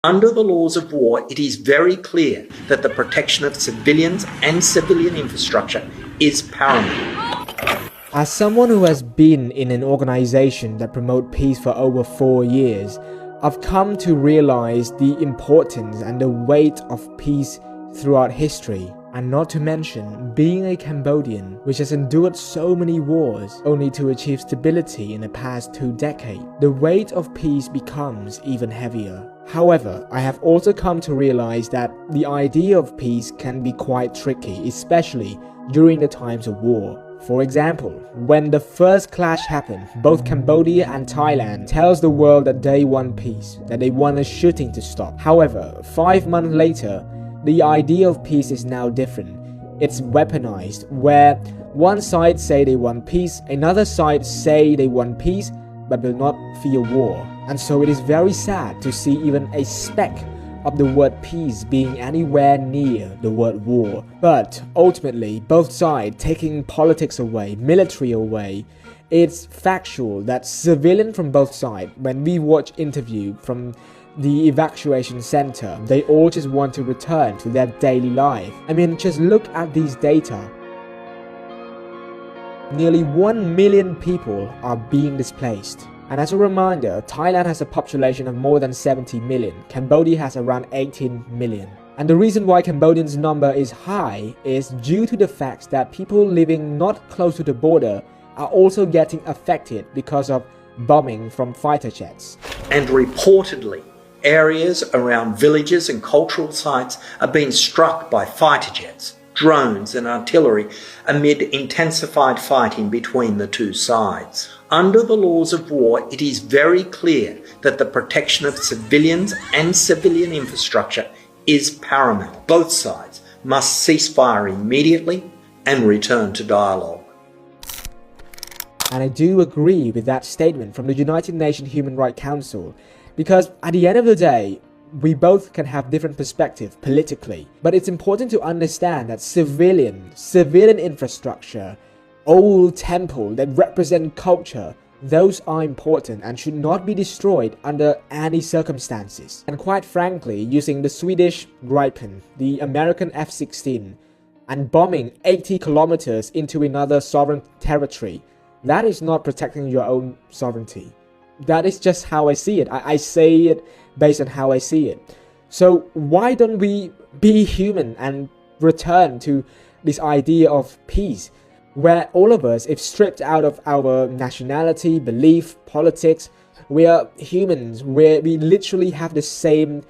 Under the laws of war, it is very clear that the protection of civilians and civilian infrastructure is paramount. As someone who has been in an organization that promotes peace for over 4 years, I've come to realize the importance and the weight of peace throughout history. And not to mention, being a Cambodian which has endured so many wars only to achieve stability in the past 2 decades, the weight of peace becomes even heavier. However, I have also come to realize that the idea of peace can be quite tricky, especially during the times of war. For example, when the first clash happened, both Cambodia and Thailand tells the world that they want peace, that they want the shooting to stop. However, 5 months later, the idea of peace is now different. It's weaponized, where one side say they want peace, another side say they want peace but will not fear war. And so it is very sad to see even a speck of the word peace being anywhere near the word war. But ultimately, both sides taking politics away, military away, it's factual that civilians from both sides, when we watch interview from the evacuation center, they all just want to return to their daily life. I mean, just look at these data. Nearly 1 million people are being displaced. And as a reminder, Thailand has a population of more than 70 million. Cambodia has around 18 million. And the reason why Cambodians' number is high is due to the fact that people living not close to the border are also getting affected because of bombing from fighter jets. And reportedly, areas around villages and cultural sites are being struck by fighter jets, drones and artillery amid intensified fighting between the two sides. Under the laws of war, it is very clear that the protection of civilians and civilian infrastructure is paramount. Both sides must cease fire immediately and return to dialogue. And I do agree with that statement from the United Nations Human Rights Council, because at the end of the day, we both can have different perspectives politically, but it's important to understand that civilian infrastructure, old temple that represent culture, those are important and should not be destroyed under any circumstances. And quite frankly, using the Swedish Gripen, the American F-16, and bombing 80 kilometers into another sovereign territory, that is not protecting your own sovereignty. That is just how I see it. I say it based on how I see it. So why don't we be human and return to this idea of peace, where all of us, if stripped out of our nationality, belief, politics, we are humans, where we literally have the same